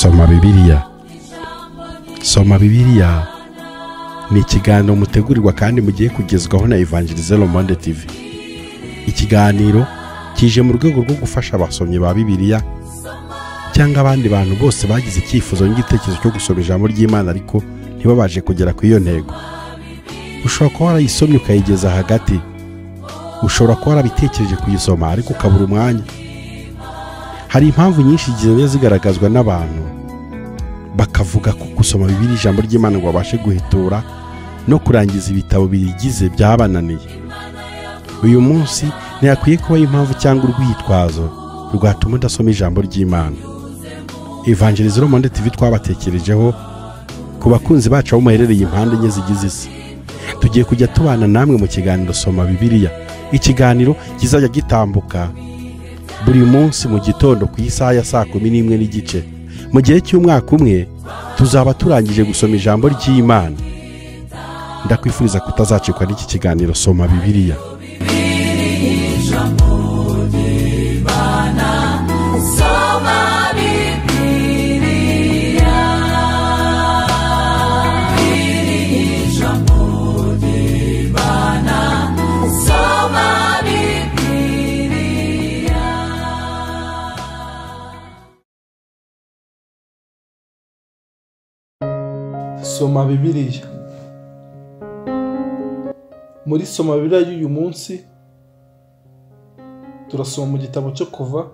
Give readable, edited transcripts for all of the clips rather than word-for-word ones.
Soma Bibiliya. Soma Bibiliya ni ikiganiro mutegurirwa kandi mugiye kugezwaho na Evangelize Le Monde TV. Ikiganiro kije mu rwego rwo gufasha abasomyi ba Bibiliya cyangwa abandi bantu bose bagize icyifuzo n'igitekerezo cyo gusoma ijambo ry'Imana ariko ntibabaje kugera ku iyo ntego. Ushobora kuba warayisomye ukayigeza hagati, ushobora kuba warabitekereje kuyisoma ariko ukabura umwanya. Hari impamvu nyinshi zigiye zigaragazwa n'abantu bakavuga ko gusoma Bibiliya ijambo ry'Imana ngo babashe guhitura no kurangiza ibitabo biyigize byabananiye. Uyu munsi ntiyakwiye kuba impamvu cyangwa urwitwazo rwatuma udasoma ijambo ry'Imana. Evangelize Le Monde TV twabatekerejeho ku bakunzi bacu aho muherereye impande enye zigize isi. Tugiye kujya tubana namwe mu kiganiro Soma Bibiliya. Ikiganiro kizajya gitambuka buri munsi mu gitondo ku isaha ya 11:30. Mu gihe cy'umwaka umwe tuzaba turangije gusoma ijambo ry'Imana. Ndakwifuriza kutazacikwa n'iki kiganiro Soma Bibiliya. Soma Bibiliya. Muri Soma Bibiliya y'uyu munsi turasoma mu gitabo cyo Kuva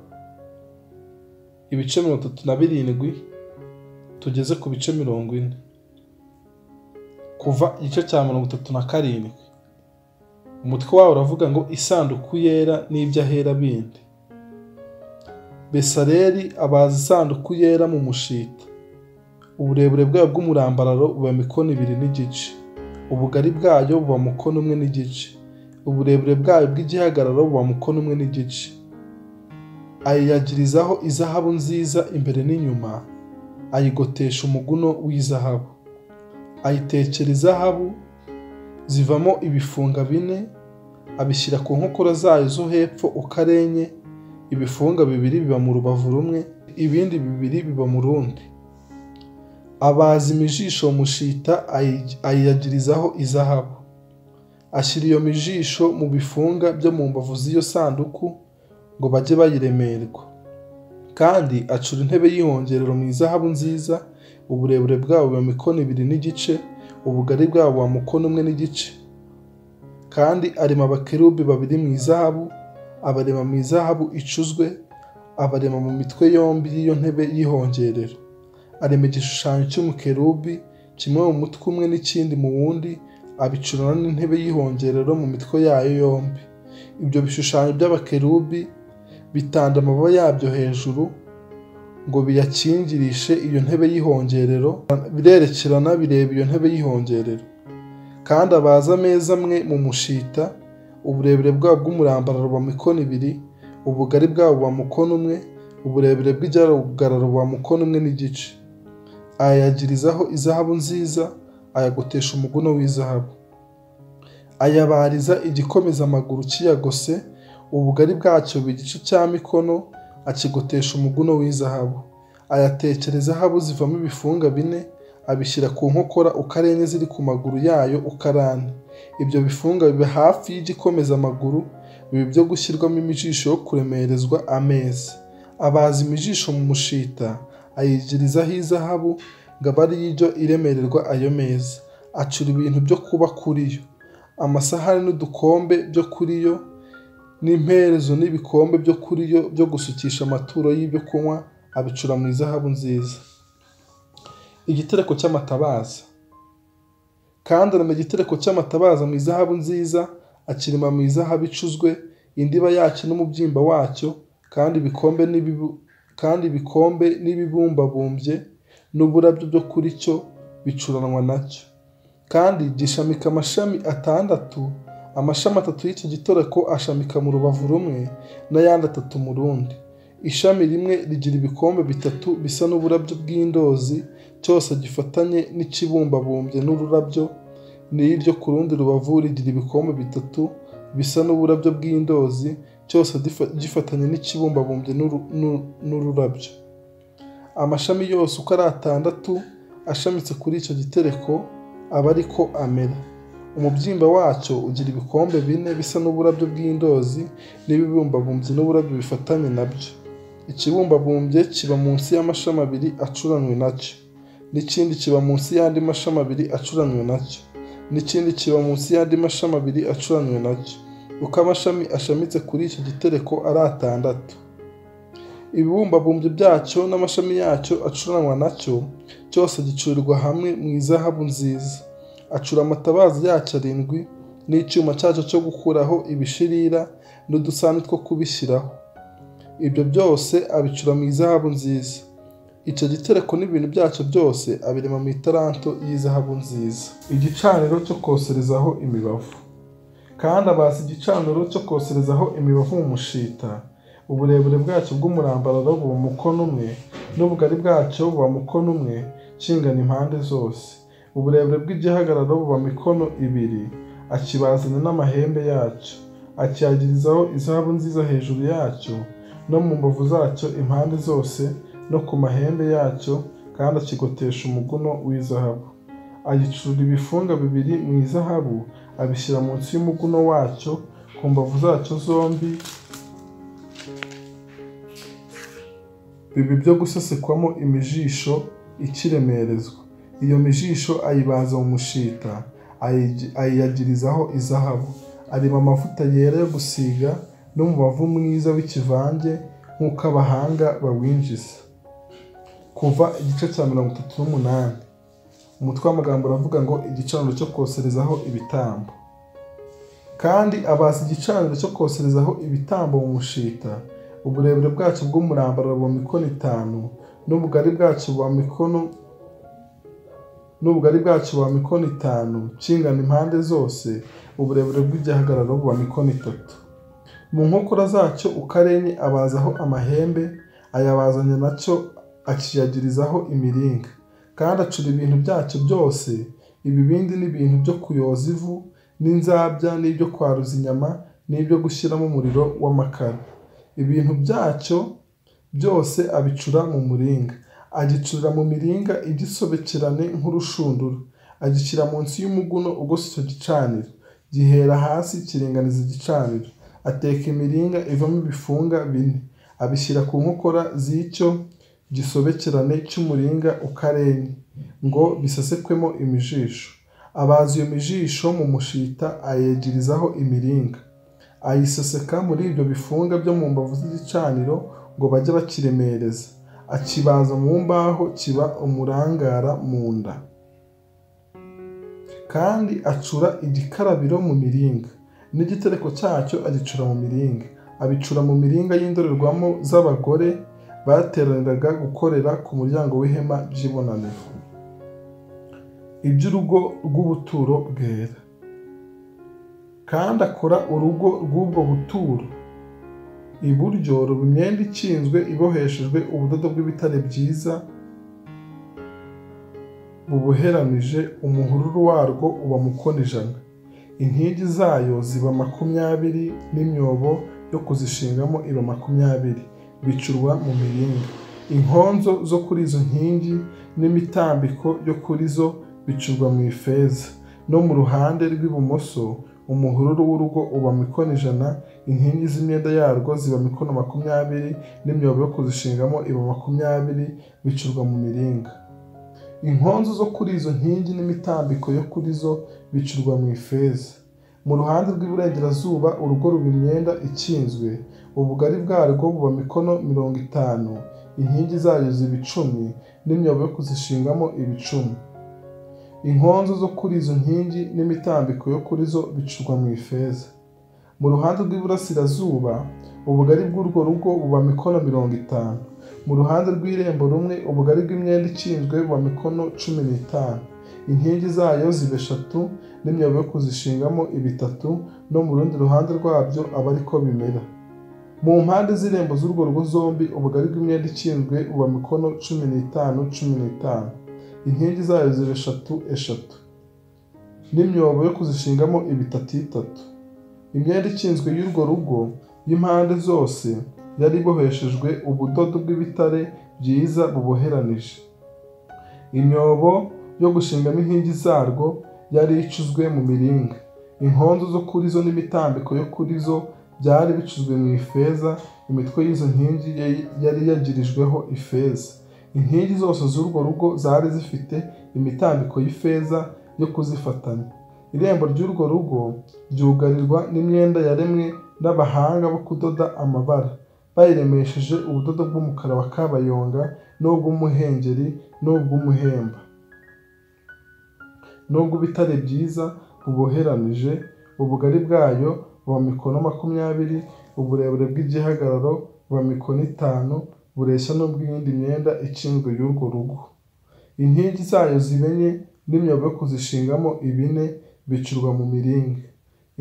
ibice 37 tugeze ku bice 40. Kuva igice cya 37. Umutwe wawo uravuga ngo isanduku yera n'ibyahera bindi. Besaleli abaza isanduku yera mu mushita. Uburebure bwayo bw'umurambararo buba mikono 2 ubugari bwayo buba mukono 1 uburebure bwayo bw'igihagararo buba mukono 1. Ayiyagirizaho izahabu nziza imbere n'inyuma, ayigotesha umuguno w'izahabu. Ayitekera izahabu zivamo ibifunga 4, abishyira ku nkokora zayo zo hepfo ukarenye. Ibifunga 2 biba mu rubavu rumwe, ibindi 2 biba mu rundi. Abaza imijisho mushita ayiyagirizaho izahabu. Ashyira iyo mijisho mu bifunga byo mu mbavu z'iyo sanduku ngo bajye bayiremerwa. Kandi acura intebe y'ihongerero mu izahabu nziza, uburebure bwabo buba mikono 2 ubugari bwabo buba mukono 1. Kandi arema abakerubi 2 mu izahabu, abarema mu izahabu icuzwe, abarema mu mitwe yombi y'iyo ntebe y'ihongerero. Arema igishushanyo cy'umukerubi kimwe mu mutwe umwe n'ikindi mu wundi, abicurana n'intebe y'ihongerero mu mitwe yayo yombi. Ibyo bishushanyo by'abakerubi bitanda amababa yabyo hejuru ngo biyakingirishe iyo ntebe y'ihongerero, birerekerana bireba iyo ntebe y'ihongerero. Kandi abaza ameza amwe mu mushita, uburebure bwabo bw'umurambararo buba mikono 2, ubugari bwabo buba mukono 1, uburebure bw'igihagararo buba mukono 1. Ayagirizaho izahabu nziza, ayagotesha umuguno w'izahabu. Ayabariza igikomeza amaguru kiyagose, ubugari bwacyo igice cya mikono, akigotesha umuguno w'izahabu. Ayatekera izahabu zivamo ibifunga 4, abishyira ku nkokora ukarenye ziri ku maguru yayo ukarane. Ibyo bifunga biba hafi y'igikomeza amaguru, biba byo gushyirwamo imijisho yo kuremerezwa ameza. Abaza imijisho mu mushita, ayigirizaho izahabu ngo abe ari yo iremererwa ayo meza. Acura ibintu byo kuba kuri yo, amasahani n'udukombe byo kuri yo, n'imperezo n'ibikombe byo kuri yo byo gusukisha amaturo y'ibyo kunywa, abicura mu izahabu nziza. Igitereko cy'amatabaza. Kandi arema igitereko cy'amatabaza mu izahabu nziza, akirema mu izahabu icuzwe, indiba yacyo n'umubyimba wacyo, kandi ibikombe n'ibibumbabumbye n'uburabyo byo kuri cyo bicuranwa nacyo. Kandi gishamika amashami 6, amashami 3 y'icyo gitereko ashamika mu rubavu rumwe n'ayandi 3 mu rundi. Ishami rimwe rigira ibikombe 3 bisa n'uburabyo bw'indozi, cyose gifatanye n'ikibumbabumbye n'ururabyo, n'iryo ku rundi rubavu rigira ibikombe 3 bisa n'uburabyo bw'indozi, cyose gifatanye n'ikibumbabumbye n'ururabyo. amashami yose uko ari 6 ashamitse kuri icyo gitereko aba ariko amera. Umubyimba wacyo ugira ibikombe 4 bisa n'uburabyo bw'indozi n'ibibumbabumbye n'uburabyo bifatanye nabyo. Ikibumbabumbye kiba munsi y'amashami 2 acuranywe nacyo, n'ikindi kiba munsi y'andi mashami 2 acuranywe nacyo, n'ikindi kiba munsi y'andi mashami 2 acuranywe nacyo, uko amashami ashamitse kuri icyo gitereko ari 6. Ibibumbabumbye byacyo n'amashami yacyo acuranwa nacyo cyose gicurirwa hamwe mu izahabu nziza. Acura amatabaza yacyo 7 n'icyuma cyacyo cyo gukuraho ibishirira n'udusani two kubishyiraho. Ibyo byose abicura mu izahabu nziza. Icyo gitereko n'ibintu byacyo byose abirema mu italanto y'izahabu nziza. Igicaniro cyo koserezaho imibavu. Kandi abaza igicaniro cyo koserezaho imibavu mu mushita. Uburebure bwacyo bw'umurambararo buba mukono umwe, n'ubugari bwacyo buba mukono umwe, kingana impande zose. Uburebure bw'igihagararo buba mikono 2. Akibazanya n'amahembe yacyo, akiyagirizaho izahabu nziza hejuru yacyo no mu mbavu zacyo impande zose no ku mahembe yacyo, kandi akigotesha umuguno w'izahabu. Agicura ibifunga 2 mu izahabu, abishyira munsi y'umuguno wacyo ku mbavu zacyo zombi, bibi byo gusesekwamo imijisho ikiremerezwa. Iyo mijisho ayibaza mu mushita, ayiyagirizaho izahabu. Arema amavuta yera yo gusiga n'umubavu mwiza w'ikivange nk'uko abahanga bawinjiza. Kuva igice cya 38. Umutwe w'amagambo uravuga ngo igicaniro cyo koserezaho ibitambo. Kandi abaza igicaniro cyo koserezaho ibitambo mu mushita. Uburebure bwacyo bw'umurambararo buba mikono 5, n'ubugari bwacyo buba mikono 5, kingana impande zose. Uburebure bw'igihagararo buba mikono 3. Mu nkokora zacyo uko ari 4 abazaho amahembe, ayabazanya nacyo akiyagirizaho imiringa. Kandi acura ibintu byacyo byose, ibibindi n'ibintu byo kuyoza ivu n'inzabya n'ibyo kwaruza inyama n'ibyo gushyiramo umuriro w'amakara. Ibintu byacyo byose abicura mu muringa. Agicurira mu miringa igisobekerane nk'urushundura. Agishyira munsi y'umuguno ugose icyo gicaniro, gihera hasi kiringaniza igicaniro. Ateka imiringa ivamo ibifunga 4, abishyira ku nkokora z'icyo gisobekerane cy'umuringa uko ari 4, ngo bisesekwemo imijisho. Abaza iyo mijisho mu mushita, ayegirizaho imiringa. Ayiseseka muri ibyo bifunga byo mu mbavu z'igicaniro ngo bajye bakiremereza. Akibaza mu mbaho kiba umurangara mu nda. Kandi acura igikarabiro mu miringa, n'igitereko cyacyo agicura mu miringa. Abicura mu miringa y'indorerwamo z'abagore bateraniraga gukorera ku muryango w'ihema ry'ibonaniro. Iby'urugo rw'ubuturo bwera. Kandi akora urugo rw'ubwo buturo iburyo ruba imyenda ikinzwe iboheshejwe ubudodo bw'ibitare byiza buboheranije. Umuhururu warwo uba mukono 100. Inkingi zayo ziba 20 n'imyobo yo kuzishingamo iba 20, bicurwa mu miringa. Inkonzo zo kuri izo nkingi n'imitambiko yo kuri zo bicurwa mu ifeza. No mu ruhande rw'ibumoso umuhururu w'urugo uba mikono 100. Inkingi z'imyenda yarwo ziba mikono 20 n'imyobo yo kuzishingamo iba 20, bicurwa mu miringa. Inkonzo zo kuri izo nkingi n'imitambiko yo kuri zo bicurwa mu ifeza. Mu ruhande rw'iburengerazuba urugo ruba imyenda ikinzwe. Ubugari bwarwo buba mikono 50. Inkingi zayo ziba 10 n'imyobo yo kuzishingamo iba 10. Inkonzo zo kuri izo nkingi n'imitambiko yo kuri zo bicurwa mu ifeza. Mu ruhande rw'iburasirazuba ubugari bw'urwo rugo buba mikono 50. Mu ruhande rw'irembo rumwe ubugari bw'imyenda ikinzwe buba mikono 15. Inkingi zayo ziba 3 n'imyobo yo kuzishingamo iba 3, no mu rundi ruhande rwabyo aba ariko bimera. Mu mpande z'irembo z'urwo rugo zombi ubugari bw'imyenda ikinzwe buba mikono 15. Inkingi zayo ziba 3 n'imyobo yo kuzishingamo iba 3. Imyenda ikinzwe y'urwo rugo y'impande zose yari iboheshejwe ubudodo bw'ibitare byiza buboheranije. Imyobo yo gushingamo inkingi zarwo yari icuzwe mu miringa. Inkondo zo kuri zo n'imitambiko yo kuri zo byari bicuzwe mu ifeza. Imitwe y'izo nkingi yari yagirijweho ifeza. Inkingi zose z'urwo rugo zari zifite imitambiko y'ifeza yo kuzifatanya. Irembo ry'urwo rugo ryugarirwa n'imyenda yaremwe n'abahanga bo kudoda amabara, bayiremesheje ubudodo bw'umukara wa kabayonga n'ubw'umuhengeri n'ubw'umuhemba n'ubw'ibitare byiza buboheranije. Ubugari bwayo buba mikono 20, uburebure bw'igihagararo buba mikono 5, bureshya n'ubw'iyindi myenda icinzwe y'urwo rugo. Inkingi zayo zibenye n'imyobo yo kuzishingamo ibine bicurwa mu miringa.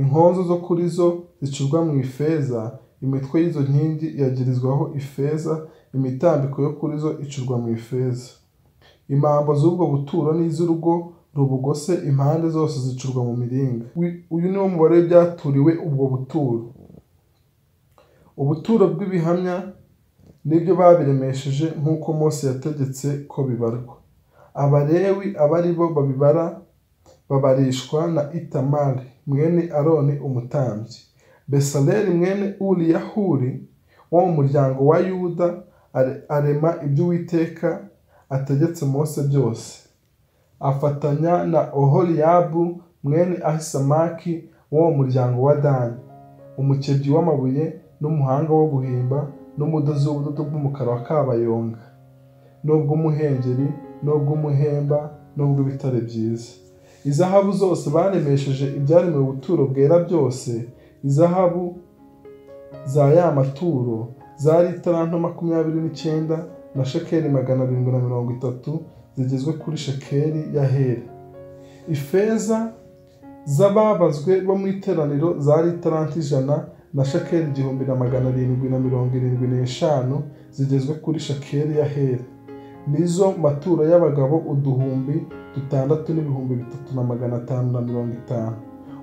Inkonzo zo kuri zo zicurwa mu ifeza. Imitwe y'izo nkingi yagirizwaho ifeza. Imitambiko yo kuri zo icurwa mu ifeza. Imambo z'ubwo buturo n'iz'urugo rubugose impande zose zicurwa mu miringa. Uyu ni wo mubare w'ibyaturiwe ubwo buturo. Ubuturo bw'ibihamya nibyo babiremesheje nk'uko Mose yategetse ko bibarwa. Abalewi aba ari bo babibara babarishwa na Itamari mwene Aroni umutambyi. Besaleli mwene Uri Yahuri wo mu muryango wa Yuda arema ibyo Uwiteka ategetse Mose byose. Afatanya na Oholiyabu mwene Ahisamaki wo mu muryango wa Dani, umukebyi w'amabuye n'umuhanga wo guhimba n'umudozi w'ubudodo bw'umukara wa kabayonga n'ubw'umuhengeri n'ubw'umuhemba n'ubw'ibitare byiza. Izahabu zose baremesheje ibyaremewe ubuturo bwera byose. Izahabu za ya maturo zari italanto 29 na shekeli 730 zigezwe kuri shekeli ya hera. Ifeza z'ababazwe bo mu iteraniro zari italanto 100 na shekeli 1775 zigezwe kuri shekeli ya hera. Nizo maturo y'abagabo 6,3,550.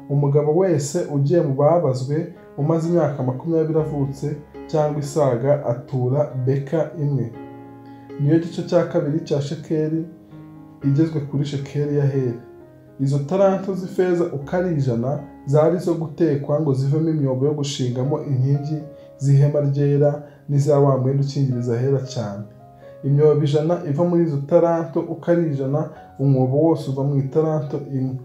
Umugabo wese ugiye mu babazwe umaze imyaka 20 avutse cyangwa isaga atura beka imwe, niyo gice cya kabiri cya shekeli igezwe kuri shekeli ya hera. Izo talanto z'ifeza uko ari 100 zari zo gutekwa ngo zivemo imyobo yo gushingamo inkingi z'ihema ryera n'iza wa mwenda ukingiriza hera cyane. Imyobo 100 iva muri izo talanto uko ari 100, umwobo wose uva mu italanto imwe.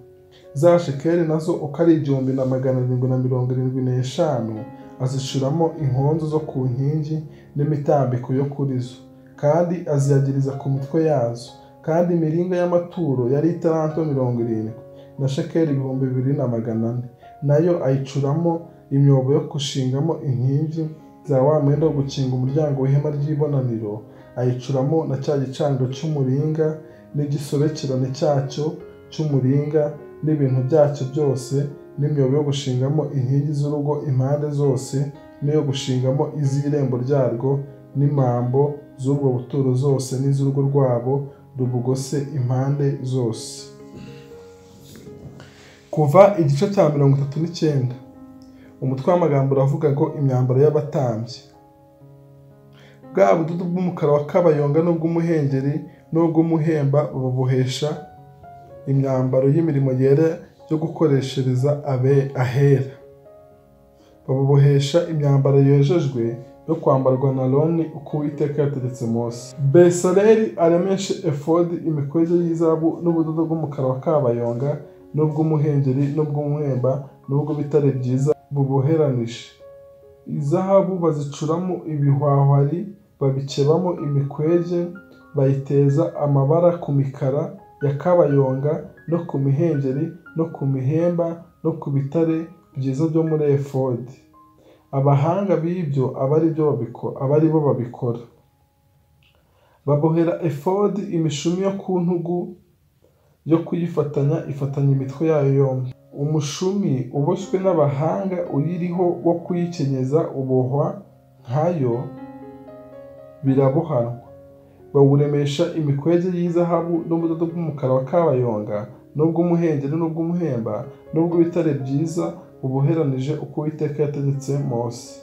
Za shekeli nazo uko ari 1,775 azicuramo inkonzo zo ku nkingi n'imitambiko yo kuri zo, kandi aziyagiriza ku mitwe yazo. Kandi imiringa y'amaturo yari italanto 70 na shekeli 2,400, nayo ayicuramo imyobo yo gushingamo inkingi za wa mwenda wo gukinga umuryango w'ihema ry'ibonaniro. Ayicuramo na cya gicaniro cy'umuringa n'igisobekerane cyacyo cy'umuringa n'ibintu byacyo byose, n'imyobo yo gushingamo inkingi z'urugo impande zose, n'iyo gushingamo iz'irembo ryarwo, n'imambo z'ubwo buturo zose n'iz'urugo rwabo rubugose impande zose. Kuva igice cya 39. Umutwe w'amagambo uravuga ngo imyambaro y'abatambyi. Bwa budodo bw'umukara wa kabayonga n'ubw'umuhengeri n'ubw'umuhemba babubohesha imyambaro y'imirimo yera yo gukoreshereza ahera. Babubohesha imyambaro yejejwe yo kwambarwa na Aroni uko Uwiteka yategetse Mose. Besaleli aremeshe efodi imikwege y'izahabu n'ubudodo bw'umukara wa kabayonga n'ubw'umuhengeri n'ubw'umuhemba n'ubw'ibitare byiza buboheranije. Izahabu bazicuramo ibihwahwari, babikebamo imikwege, bayiteza amabara ku mikara ya kabayonga no ku mihengeri no ku mihemba no ku bitare byiza byo muri efodi. Abahanga b'ibyo aba ari bo babikora. Babohera efodi imishumi yo ku ntugu yo kuyifatanya, ifatanya imitwe yayo yombi. Umushumi uboshywe n'abahanga uyiriho wo kuyikenyeza ubohwa nkayo, birabohanwa. Bawuremesha imikwege y'izahabu n'ubudodo bw'umukara wa kabayonga n'ubw'umuhengeri n'ubw'umuhemba n'ubw'ibitare byiza buboheranije uko Uwiteka yategetse Mose.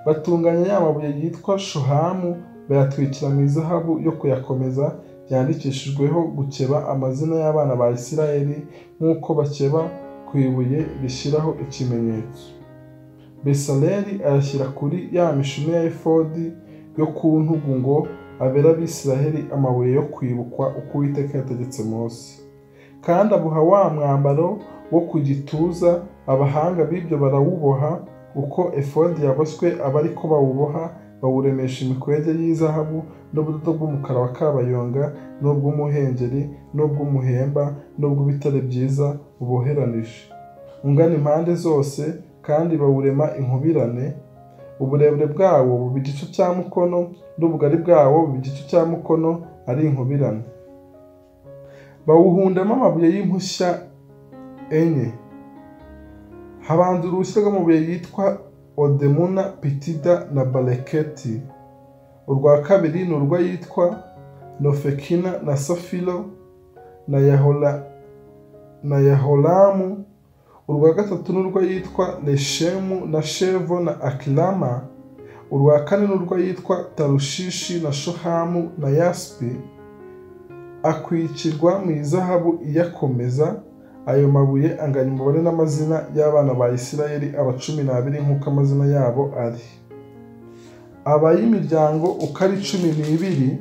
Batunganya ya mabuye yitwa shohamu bayatwikira mu izahabu yo kuyakomeza yandikishijweho gukeba amazina y'abana ba Isirayeli nk'uko bakeba ku ibuye rishyiraho ikimenyetso. Besaleli ayashyira kuri ya mishumi ya efodi yo ku ntugu ngo abere Abisirayeli amabuye yo kwibukwa uko Uwiteka yategetse Mose. Kandi abuha wa mwambaro wo ku gituza, abahanga b'ibyo barawuboha uko efodi yaboswe aba ariko bawuboha, bawuremesha imikwege y'izahabu n'ubudodo bw'umukara wa kabayonga n'ubw'umuhengeri n'ubw'umuhemba n'ubw'ibitare byiza buboheranije ungana impande zose, kandi bawurema inkubirane. Uburebure bwawo buba igice cya mukono n'ubugari bwawo buba igice cya mukono ari inkubirane. Bawuhundamo amabuye y'impushya enye. Habanza uruhushya rw'amabuye yitwa Odemuna, Pitida na Baleketi. Urwa kabiri ni urwo yitwa Nofekina na Safiro na Yaholamu. Urwa gatatu ni urwo yitwa Leshemu na Shevo na Akilama. Urwa kane ni urwo yitwa Tarushishi na Shohamu na Yaspi. Akwikirwa mu izahabu iyakomeza. Ayo mabuye anganya umubare n'amazina y'abana ba Isirayeli 12 nk'uko amazina yabo ari. Abay'imiryango uko ari 12,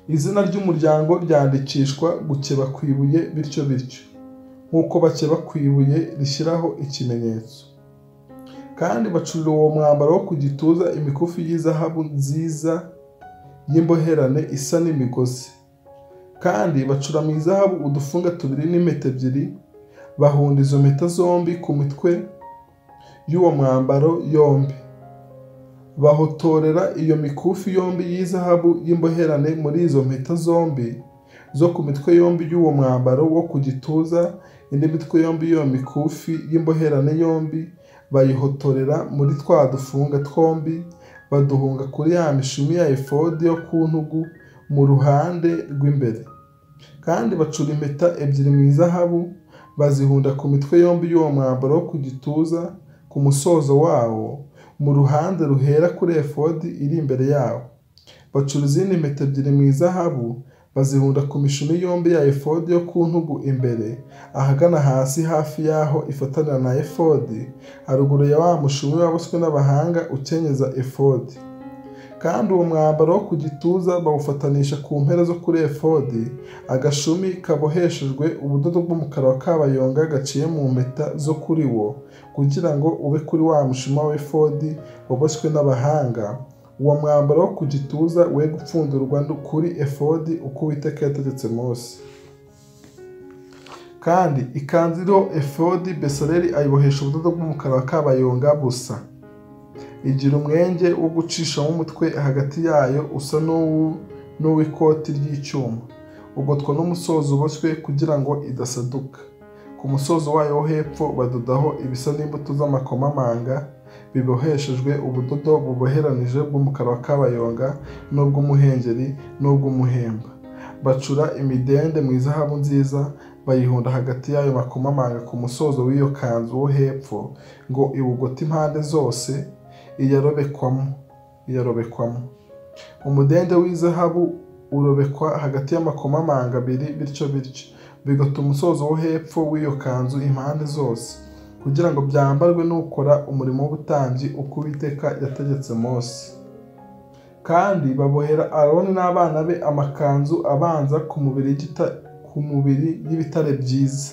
izina ry'umuryango ryandikishwa gukeba ku ibuye bityo bityo nk'uko bakeba ku ibuye rishyiraho ikimenyetso. Kandi bacurira uwo mwambaro wo ku gituza imikufi y'izahabu nziza y'imboherane isa n'imigozi. Kandi bacura mu izahabu udufunga 2 n'impeta 2, bahunda izo mpeta zombi ku mitwe y'uwo mwambaro yombi. Bahotorera iyo mikufi yombi y'izahabu y'imboherane muri izo mpeta zombi zo ku mitwe yombi y'uwo mwambaro wo ku gituza. Indi mitwe yombi y'iyo mikufi y'imboherane yombi bayihotorera muri twa dufunga twombi, baduhunga kuri ya mishumi ya efodi yo ku ntugu mu ruhande rw'imbere. Kandi bacura impeta 2 mu izahabu, bazihunda ku mitwe yombi y'uwo mwambaro wo ku gituza ku musozo wawo mu ruhande ruhera kuri efodi iri imbere yawo. Bacura izindi impeta 2 mu izahabu, bazihunda ku mishumi yombi ya efodi yo ku ntugu imbere, ahagana hasi hafi yaho ifatanira na efodi, haruguru ya wa mushumi waboswe n'abahanga ukenyeza efodi. Kandi uwo mwambaro wo ku gituza bawufatanisha ku mpera zo kuri efodi agashumi kaboheshejwe ubudodo bw'umukara wa kabayonga gaciye mu mpeta zo kuri wo, kugira ngo ube kuri wa mushuma wa efodi waboswe n'abahanga. Uwo mwambaro wo ku gituza we gupfundurwa kuri efodi uko Uwiteka yategetse Mose. Kandi ikanzu iriho efodi Besaleli ayibohesha ubudodo bw'umukara wa kabayonga busa. Igira umwenge wo gucishamo umutwe hagati yayo usa n'uw'ikoti ry'icyuma, ugotwa n'umusozo uboshywe kugira ngo idasaduka. Ku musozo wayo wo hepfo badodaho ibisa n'imbuto z'amakomamanga biboheshejwe ubudodo buboheranije bw'umukara wa kabayonga n'ubw'umuhengeri n'ubw'umuhemba. Bacura imidende mu izahabu nziza, bayihunda hagati y'ayo makomamanga ku musozo w'iyo kanzu wo hepfo ngo iwugote impande zose, iyarobekwamo. Umudende w'izahabu urobekwa hagati y'amakomamanga 2 bityo bityo, bigota umusozo wo hepfo w'iyo kanzu impande zose, kugira ngo byambarwe n'ukora umurimo w'ubutambyi uko Uwiteka yategetse Mose. Kandi babohera Aroni n'abana be amakanzu abanza ku mubiri y'ibitare byiza,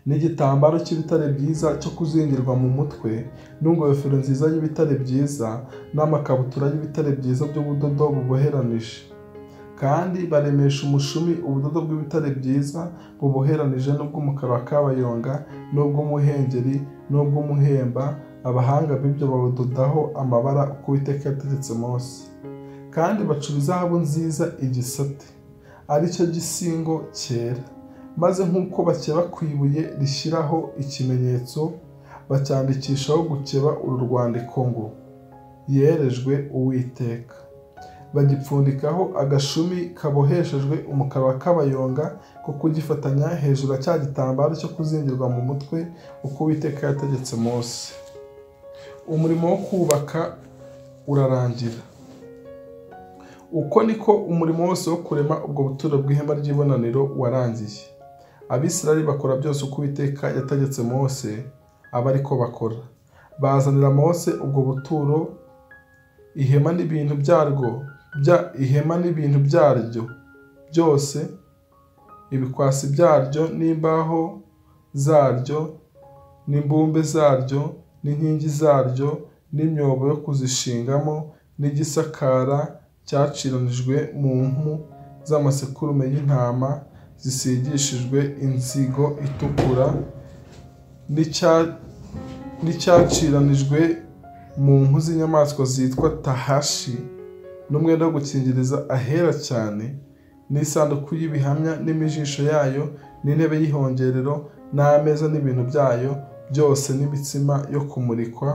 n'igitambaro cy'ibitare byiza cyo kuzingirwa mu mutwe, n'ingofero nziza y'ibitare byiza, n'amakabutura y'ibitare byiza by'ubudodo buboheranije. Kandi baremesha umushumi ubudodo bw'ibitare byiza buboheranije n'ubw'umukara wa kabayonga n'ubw'umuhengeri n'ubw'umuhemba. Abahanga b'ibyo bawudodaho amabara uko Uwiteka yategetse Mose. Kandi bacura izahabu nziza igisate, ari cyo gisingo cyera, maze nk'uko bakeba ku ibuye rishyiraho ikimenyetso, bacyandikishaho gukeba uru rwandiko ngo yerejwe Uwiteka. Bagipfundikaho agashumi kaboheshejwe umukara wa kabayonga ko kugifatanya hejuru ya cya gitambaro cyo kuzingirwa mu mutwe uko Uwiteka yategetse Mose. Umurimo wo kubaka urarangira. uko niko umurimo wose wo kurema ubwo buturo bw'ihema ry'ibonaniro warangiye. Abisirayeli bakora byose uko Uwiteka yategetse Mose, aba ariko bakora. Bazanira Mose ubwo buturo, ihema n'ibintu byaryo byose, ibikwasi byaryo n'imbaho zaryo n'imbumbe zaryo n'inkingi zaryo n'imyobo yo kuzishingamo n'igisakara cyaciranijwe mu mpu z'amasekurume y'intama zisigishijwe inzigo itukura, n'icyaciranijwe mu mpu z'inyamaswa zitwa tahashi, n'umwenda wo gukingiriza ahera cyane, n'isanduku y'ibihamya n'imijisho yayo, n'intebe y'ihongerero n'ameza n'ibintu byayo byose, n'imitsima yo kumurikwa,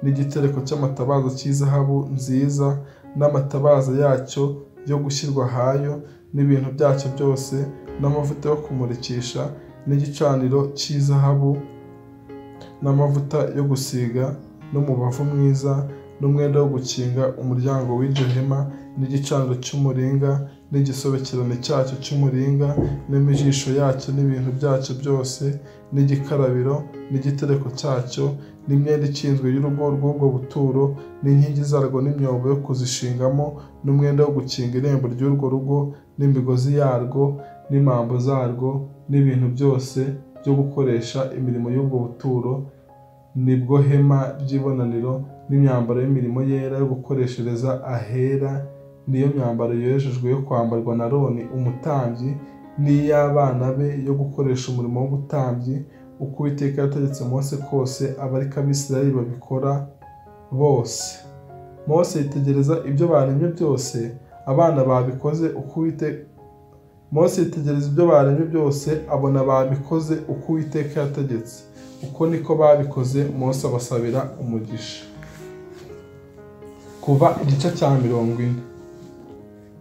n'igitereko cy'amatabaza cy'izahabu nziza n'amatabaza yacyo yo gushyirwa hayo n'ibintu byacyo byose, n'amavuta yo kumurikisha, n'igicaniro cy'izahabu n'amavuta yo gusiga n'umubavu mwiza, n'umwenda wo gukinga umuryango w'iryo hema, n'igicaniro cy'umuringa n'igisobekerane cyacyo cy'umuringa, n'imijisho yacyo n'ibintu byacyo byose, n'igikarabiro n'igitereko cyacyo, n'imyenda ikinzwe y'urugo rw'ubwo buturo, n'inkingi zarwo n'imyobo yo kuzishingamo, n'umwenda wo gukinga irembo ry'urwo rugo, n'imigozi yarwo n'impambo zarwo, n'ibintu byose byo gukoresha imirimo y'ubwo buturo, nibwo hema ry'ibonaniro, n'imyambaro y'imirimo yera yo gukoreshereza ahera, niyo myambaro yejejwe yo kwambarwa na Aroni umutambyi, n'iy'abana be yo gukoresha umurimo w'ubutambyi, uko Uwiteka yategetse Mose kose, aba ariko Abisirayeli babikora bose. Mose yitegereza ibyo baremye byose, abana babikoze uko abona babikoze uko Uwiteka yategetse. Uko niko babikoze, Mose abasabira umugisha. Kuva igice cya 40.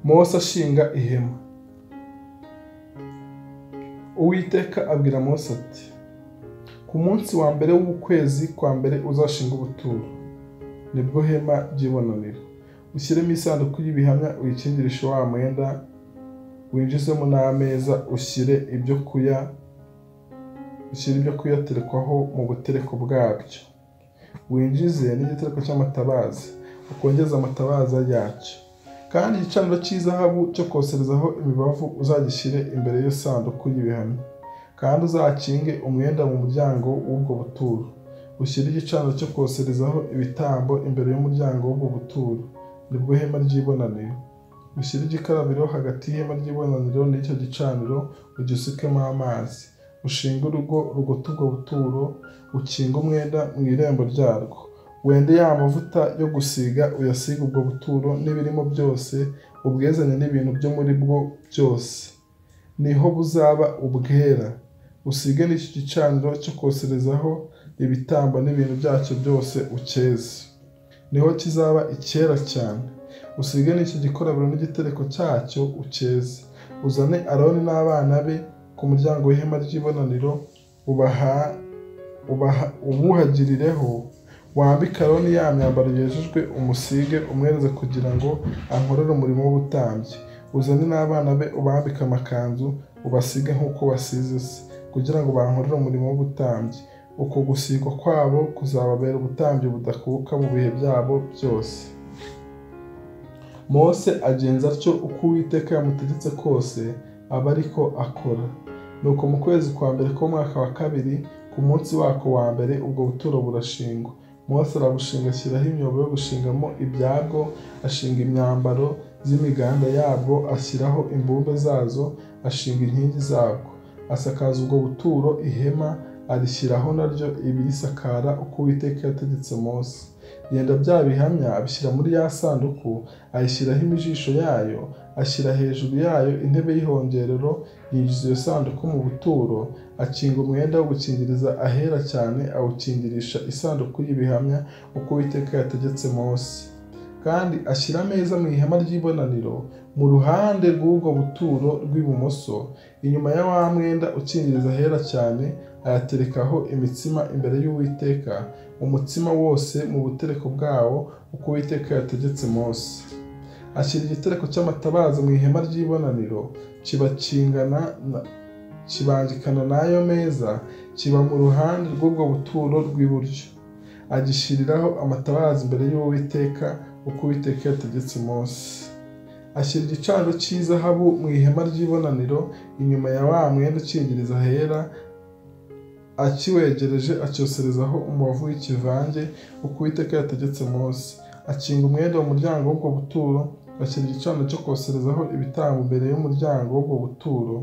Mose ashinga ihema. Uwiteka abwira Mose ati: ku munsi wa mbere w'ukwezi kwa mbere uzashinga ubuturo, nibwo hema ry'ibonaniro. Ushyiremo isanduku y'ibihamya, uyikingirishe wa mwenda, winjizemo n'ameza, ushyire ibyo kuyaterekwaho mu butereko bwabyo. Winjize n'igitereko cy'amatabaza, ukongeze amatabaza yacyo. Kandi igicaniro cy'izahabu cyo koserezaho imibavu uzagishyire imbere y'iyo sanduku y'ibihamya. Kandi uzakinge umwenda mu muryango w'ubwo buturo. Ushyire igicaniro cyo koserezaho ibitambo imbere y'umuryango w'ubwo buturo, nibwo hema ry'ibonaniro. Ushyire igikarabiro hagati y'ihema ry'ibonaniro n'icyo gicaniro, ugisukemo amazi. Ushinge urugo rugote ubwo buturo, ukinge umwenda mu irembo ryarwo. Wende ya mavuta yo gusiga uyasiga ubwo buturo n'ibirimo byose, ubwezanye n'ibintu byo muri bwo byose, niho buzaba ubwera. Usige n'iki gicaniro cyo koserezaho ibitambo n'ibintu byacyo byose ukeze, niho kizaba icyera cyane. Usige n'iki gikorabiro n'igitereko cyacyo ukeze. Uzane Aroni n'abana be ku muryango w'ihema ry'ibonaniro, ubuhagirireho. Wambike Aroni ya myambaro yejejwe, umusige umwereze kugira ngo ankorere umurimo w'ubutambyi. Uzane n'abana be ubambike amakanzu, ubasige nk'uko wasize se, kugira ngo bankorere umurimo w'ubutambyi. Uko gusigwa kwabo kuzababera ubutambyi budakuka mu bihe byabo byose. Mose agenza atyo uko Uwiteka yamutegetse kose, aba ariko akora. Nuko mu kwezi kwa mbere k'umwaka wa kabiri, ku munsi wako wa mbere, ubwo buturo burashingwa. Mose arabushinga, ashyiraho imyobo yo gushingamo ibyabwo, ashinga imyambaro z'imiganda yabwo, ashyiraho imbumbe zazo, ashinga inkingi zabwo. Asakaza ubwo buturo, ihema arishyiraho naryo ibirisakara uko Uwiteka yategetse Mose. Yenda bya bihamya abishyira muri ya sanduku, ayishyiraho imijisho yayo, ashyira hejuru yayo intebe y'ihongerero, yinjiza iyo sanduku mu buturo, akinga umwenda wo gukingiriza ahera cyane, awukingirisha isanduku y'ibihamya uko Uwiteka yategetse Mose. Kandi ashyira ameza mu ihema ry'ibonaniro mu ruhande rw'ubwo buturo rw'ibumoso, inyuma ya wa mwenda ukingiriza ahera cyane, ayaterekaho imitsima imbere y'Uwiteka, umutsima wose mu butereko bwawo uko Uwiteka yategetse Mose. ashyira igitereko cy'amatabaza mu ihema ry'ibonaniro, kibangikana n'ayo meza, kiba mu ruhande rw'ubwo buturo rw'iburyo. Agishyiriraho amatabaza imbere y'Uwiteka uko Uwiteka yategetse Mose. Ashyira igicaniro cy'izahabu mu ihema ry'ibonaniro inyuma ya wa mwenda ukingiriza ahera, akiwegereje acyoserezaho umubavu w'ikivange uko Uwiteka yategetse Mose. Akinga umwenda mu muryango w'ubwo buturo, ashyira igicaniro cyo koserezaho ibitambo imbere y'umuryango w'ubwo buturo.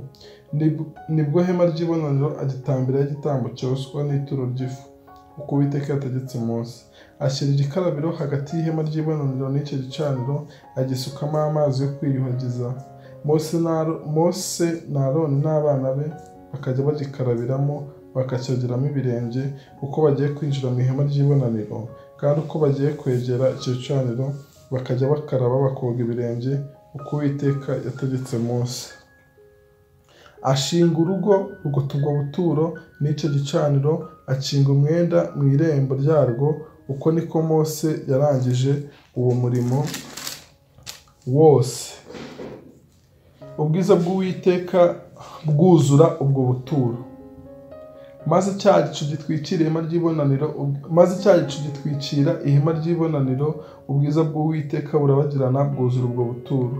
Nibwo ihema ry'ibonaniro agitambiraho igitambo cyoswa n'ituro ry'ifu uko Uwiteka yategetse Mose. Ashyira igikarabiro hagati y'ihema ry'ibonaniro n'icyo gicaniro, agisukamo amazi yo kwiyuhagiza. Mose na Aroni n'abana be bakajya bagikarabiramo, bakacyogeramo ibirenge uko bagiye kwinjira mu ihema ry'ibonaniro, kandi uko bagiye kwegera icyo gicaniro bakajya bakaraba bakoga ibirenge uko Uwiteka yategetse Mose. Ashinga urugo rugota ubwo buturo n'icyo gicaniro, akinga umwenda mu irembo ryarwo. Uko niko Mose yarangije uwo murimo wose. Ubwiza bw'Uwiteka bwuzura ubwo buturo. Maze cya gicu gitwikira ihema ry'ibonaniro, ubwiza bw'Uwiteka burabagirana bwuzura ubwo buturo.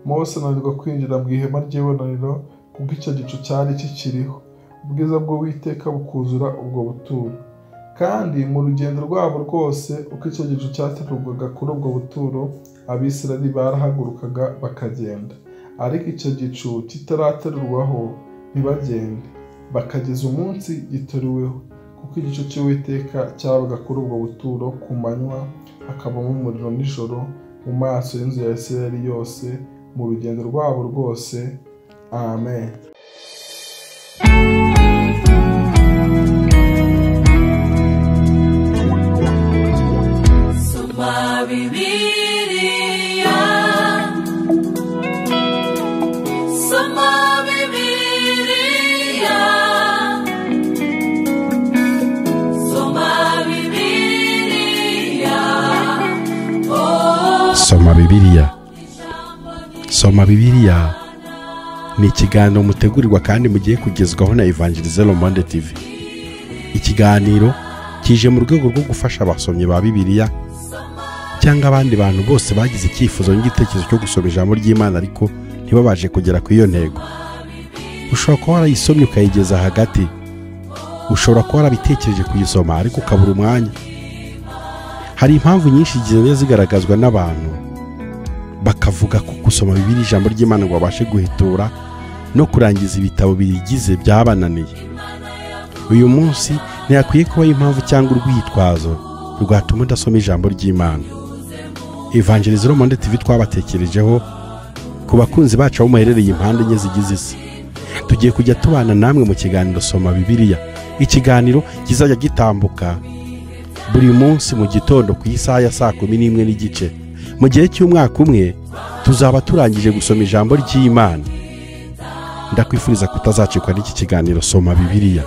Mose ananirwa kwinjira mu ihema ry'ibonaniro kuko icyo gicu cyari kikiriho. Ubwiza bw'Uwiteka bukuzura ubwo buturo. Kandi mu rugendo rwabo rwose uko icyo gicu cyaterurwaga kuri ubwo buturo, Abisirayeli barahagurukaga bakagenda, ariko icyo gicu kitaraterurwaho ntibagende bakageza umunsi giteruweho, kuko igicu cy'Uwiteka cyabaga kuri ubwo buturo ku manywa, hakabamo umuriro nijoro mu maso y'inzu ya Isirayeli yose mu rugendo rwabo rwose. Amen. Soma Bibiliya, soma Bibiliya, soma Bibiliya. Soma Bibiliya. Soma Bibiliya ni ikiganiro mutegurirwa kandi mugiye kugezwaho na Evangelize Le Monde TV. Ikiganiro kije mu rwego rwo gufasha abasomyi ba Bibiliya cyangwa abandi bantu bose bagize icyifuzo n'igitekerezo cyo gusoma ijambo ry'Imana ariko ntibabashe kugera ku iyo ntego. Ushobora kuba warayisomye ukayigeza hagati, ushobora kuba warabitekereje kuyisoma ariko ukabura umwanya. Hari impamvu nyinshi zigenda zigaragazwa n'abantu bakavuga ko gusoma Bibiliya ijambo ry'Imana ngo babashe guhitura no kurangiza ibitabo biyigize byabananiye. Uyu munsi ntiyakwiye kuba impamvu cyangwa urwitwazo rwatuma udasoma ijambo ry'Imana. Evangelize Le Monde TV twabatekerejeho ku bakunzi bacu aho muherereye impande enye zigize isi. Tugiye kujya tubana namwe mu kiganiro Soma Bibiliya. Ikiganiro kizajya gitambuka buri munsi mu gitondo ku isaha ya 11:15. Mu gihe cy'umwaka umwe tuzaba turangije gusoma ijambo ry'Imana. Ndakwifuriza kutazacikwa n'iki kiganiro Soma Bibiliya.